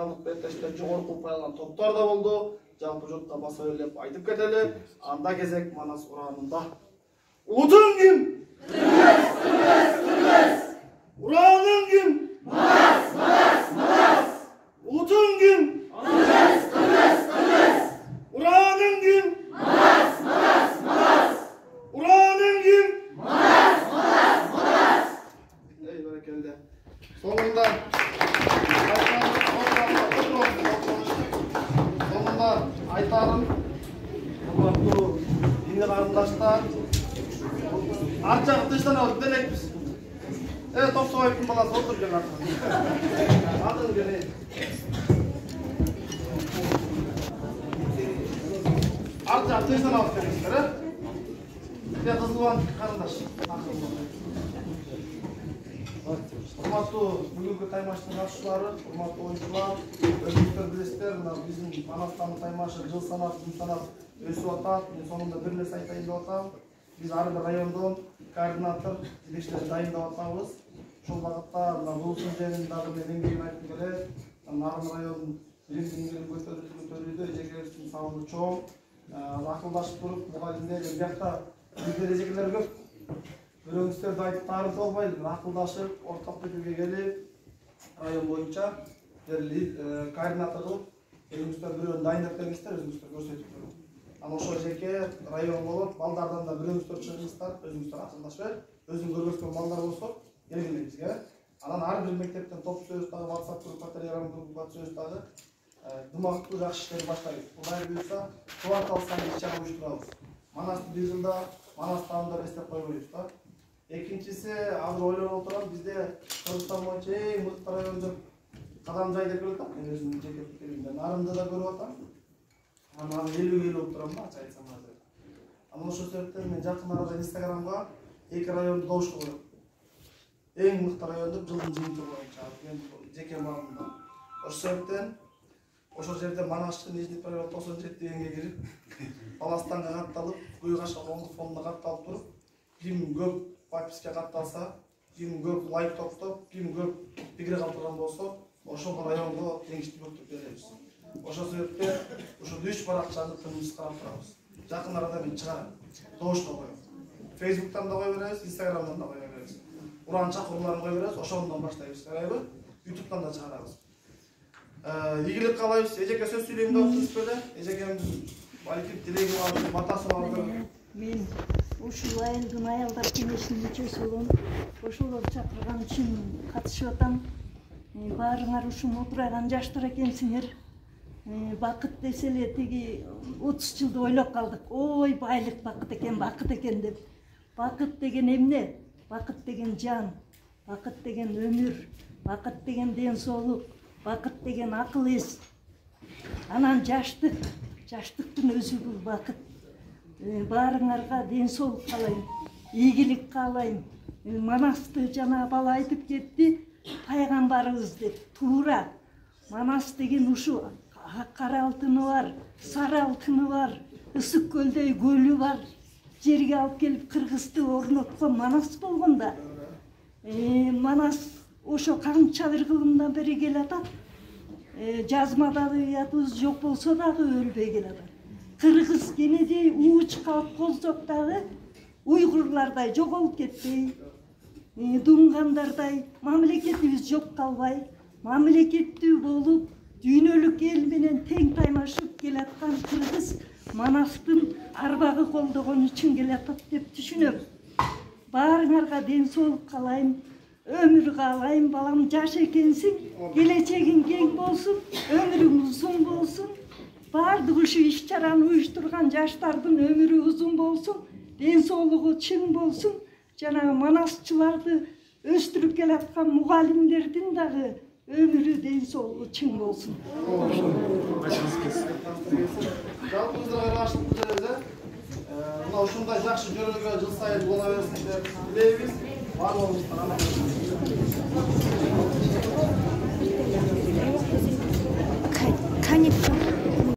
Беттештер жогорку укпай топтор да болду. Жалпы жұртқа баса өрлеп айтып кетели. Анда кезек Манас уранында. Улутуң ким? Ураның ким? Улутуң ким? Ураның ким? Ураның ким? Ey бәрекелде. Соңында айтарым, құрматтуу диний карындаштар, ар жагы тыштан алып делекпиз. Топсобаевдин баласы отуруп келе атың келе. Ар жагы тыштан алып келиңиздер, Кызылбан карындаш. Урматтуу бүгүнкү таймаштын катышуулары, урматтуу оюнчулар, өзүңүздөр билесиздер, мына биздин Манастан таймашы жыл санап, күн санап өсүп атат. Мен сонунда бир нерсе айтайын деп атам. Биз ар бир райондон координатор жетекчилерди дайындап атабыз. Ошол багытта мына Булусын жеринин дагы мен эмгегин айтып келет. Нарын районунун биримдүүлүгүн көтөрүүдө эжекебиздин салымы чоң. Акылдашып туруп, мугалимдер бияқта биздер эжекелер көп. Бирөөңүздөрдү айтып таарынтып албайлы, акылдашып, орток пикирге келип, район боюнча координатор кылып, өзүңүздөр бирөөнү дайындап келиңиздер, өзүңүздөр көрсөтүп берүү. Анан ошол жерге район болуп, балдардан да бирөөңүздөр чыгыңыздар, өзүңүздөр акылдашып, өзүң көргөзгөн балдар болсо, келгиле бизге. Анан ар бир мектептен топ сөз дагы, WhatsApp группа, Telegram группа сөз дагы дымактуу жакшы иштер баштайбыз. Кудай буйрса, квартал сайын иш-чара уюштурабыз. Манасты бир жылда, Манас таамда эстеп койбойбуз да. Экинчиси, азыр ойлонуп отурам, бизде Кыргызстан боюнча эң мыкты район деп кадам жай деп көрүп атам. Мен өзүмдүн жеке пикиримден нарынды да көрүп атам. Анан элүү болуп турам да, айтсам азыр. Анан ошол себептен мен жакын арада Инстаграмга эки районду добушка коём. Эң мыкты район деп жылдын жыйынтыгы боюнча мен жеке маалымда. Ошол себептен ошол жерде Манашчы Нижний Новгород 97 дегенге кирип, Баластанга катталып, Куйгашка коомдук фондуна катталып туруп, ким көп подписка катталса, ким көп лайк топтоп, ким көп пикир калтырган болсо, ошол районго теңиштүү өктүп беребиз. Ошол себептен ушул 3 баракчаны тынчсыз карап турабыз. Жакын арада мен чыгарам, добушка коем. Facebook'tan da кое беребиз, Instagram'dan da кое беребиз. Уран чакырууларын кое беребиз, ошондон баштайбыз, карайбы? YouTube'дан да чыгарабыз. Ийгилик каалайбыз. Эжеке сөз сүйлөйм деп атсыз беле? Эжекемдин балким тилеги бар, батасы бар. Мен ушул айылдын аялдар кеңешинин мүчөсү болом. Ошолор чакырган үчүн катышып атам. Баарыңар ушун отурган жаштар экенсиңер. Бакыт десе эле тиги 30 жылды ойлоп калдык. Ой, байлык бакыт экен деп. Бакыт деген эмне? Бакыт деген жан, бакыт деген өмүр, бакыт деген ден соолук, бакыт деген акыл эс. Анан жаштыктын өзү бул бакыт. Баарыңарга ден соолук каалайм, ийгилик каалайм. Манасты жана бала айтып кетти, пайгамбарыбыз деп. Туура. Манас деген ушу кара алтыны бар, сары алтыны бар, ысык көлдөй көлү бар. Жерге алып келип Кыргызды орноткон Манас болгонда. Манас ошо канча бир кылымдан бери келатат. Жазмада ятыбыз жок болсо дагы өлбөй келатат. Кыргыз кенеди ууч колхоздок дагы уйгурлардай жоголуп кетпей, дунгандардай мамлекетибиз жок калбай, мамлекеттүү болуп, дүйнөлүк эл менен тең таймашып келаткан Кыргыз Манастын арбагы колдогон үчүн келатат деп түшүнөм. Баарыңарга ден соолук каалайм, өмүр каалайм, балам жаш экенсиң, келечегиң кең болсун, өмүрүң узун болсун. Баардык ушу иш-чараны уюштурган жаштардын өмүрү узун болсун, ден соолугу чың болсун. Жана манасчыларды өстүрүп келаткан мугалимдердин дагы өмүрү ден соолугу чың болсун. Жалпыңыздарга ыргашып келебиз. Мына ушундай жакшы жөрөгө жыл сайын бола берсин деп тилейбиз. Барлыгыбыздан аман болсун.